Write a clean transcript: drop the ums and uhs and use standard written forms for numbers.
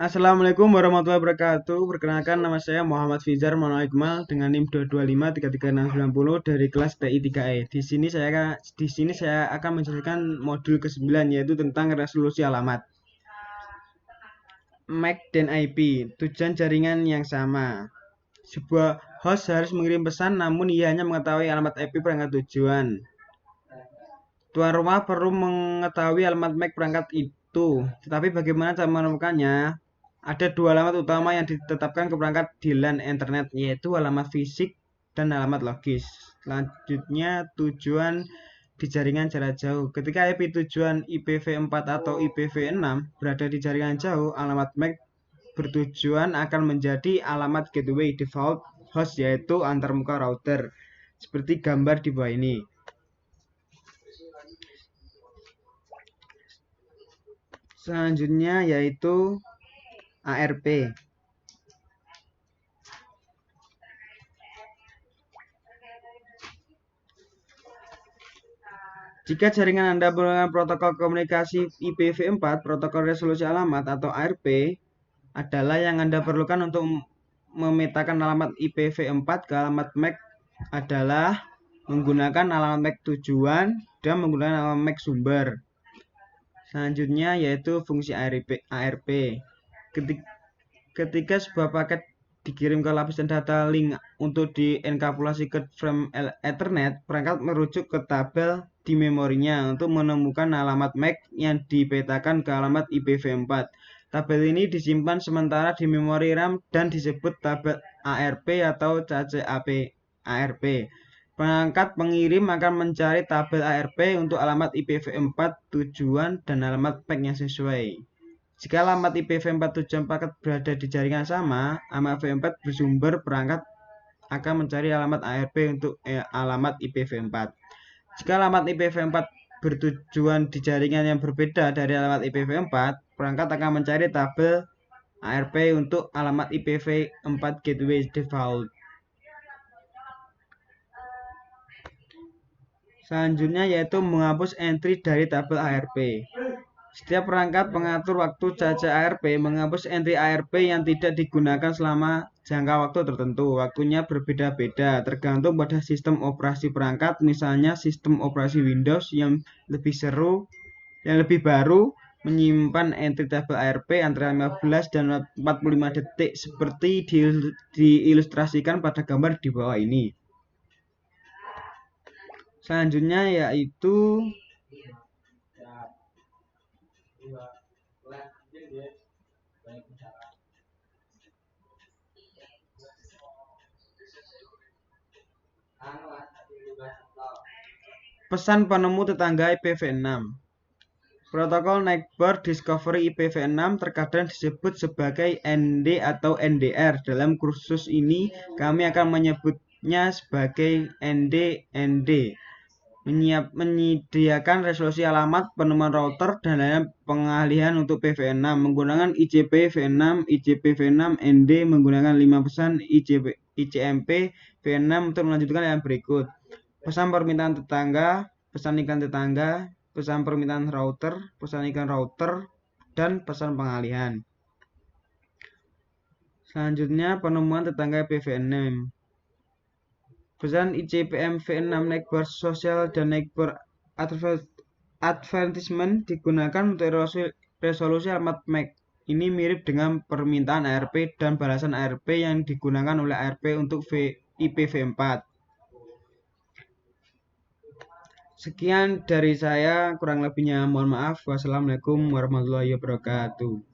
Assalamualaikum warahmatullahi wabarakatuh. Perkenalkan nama saya Muhammad Fizar Manuel Iqmal dengan NIM 225333690 dari kelas TI 3E. Di sini saya akan menjelaskan modul ke-9 yaitu tentang resolusi alamat. MAC dan IP, tujuan jaringan yang sama. Sebuah host harus mengirim pesan namun ia hanya mengetahui alamat IP perangkat tujuan. Tuan rumah perlu mengetahui alamat MAC perangkat itu, tetapi bagaimana cara menemukannya? Ada dua alamat utama yang ditetapkan ke perangkat di LAN Internet, yaitu alamat fisik dan alamat logis. Selanjutnya, tujuan di jaringan jarak jauh. Ketika IP tujuan IPv4 atau IPv6 berada di jaringan jauh, alamat MAC bertujuan akan menjadi alamat gateway default host, yaitu antarmuka router, seperti gambar di bawah ini. Selanjutnya yaitu ARP. Jika jaringan Anda menggunakan protokol komunikasi IPv4, protokol resolusi alamat atau ARP adalah yang Anda perlukan untuk memetakan alamat IPv4 ke alamat MAC adalah menggunakan alamat MAC tujuan dan menggunakan alamat MAC sumber. Selanjutnya yaitu fungsi ARP. Ketika sebuah paket dikirim ke lapisan data link untuk dienkapsulasi ke frame Ethernet, perangkat merujuk ke tabel di memorinya untuk menemukan alamat MAC yang dipetakan ke alamat IPv4. Tabel ini disimpan sementara di memori RAM dan disebut tabel ARP atau CAP ARP. Perangkat pengirim akan mencari tabel ARP untuk alamat IPv4 tujuan dan alamat MAC yang sesuai. Jika alamat IPv4 tujuan paket berada di jaringan sama, alamat IPv4 bersumber perangkat akan mencari alamat ARP untuk alamat IPv4. Jika alamat IPv4 bertujuan di jaringan yang berbeda dari alamat IPv4, perangkat akan mencari tabel ARP untuk alamat IPv4 gateway default. Selanjutnya yaitu menghapus entry dari tabel ARP. Setiap perangkat pengatur waktu caca ARP menghapus entry ARP yang tidak digunakan selama jangka waktu tertentu. Waktunya berbeda-beda tergantung pada sistem operasi perangkat. Misalnya sistem operasi Windows yang lebih baru menyimpan entry tabel ARP antara 15 dan 45 detik seperti diilustrasikan pada gambar di bawah ini. Selanjutnya yaitu pesan penemu tetangga IPv6. Protokol Neighbor Discovery IPv6 terkadang disebut sebagai ND atau NDR. Dalam kursus ini kami akan menyebutnya sebagai ND. Menyediakan resolusi alamat, penemuan router, dan layanan pengalihan untuk PV6 menggunakan ICP V6, ICP V6, ND menggunakan 5 pesan ICMP V6 untuk melanjutkan yang berikut. Pesan permintaan tetangga, pesan iklan tetangga, pesan permintaan router, pesan iklan router, dan pesan pengalihan. Selanjutnya penemuan tetangga PV6. Pesan ICPM V6 Neighbor Social dan Neighbor Advertisement digunakan untuk resolusi alamat MAC. Ini mirip dengan permintaan ARP dan balasan ARP yang digunakan oleh ARP untuk IPv4. Sekian dari saya, kurang lebihnya mohon maaf. Wassalamualaikum warahmatullahi wabarakatuh.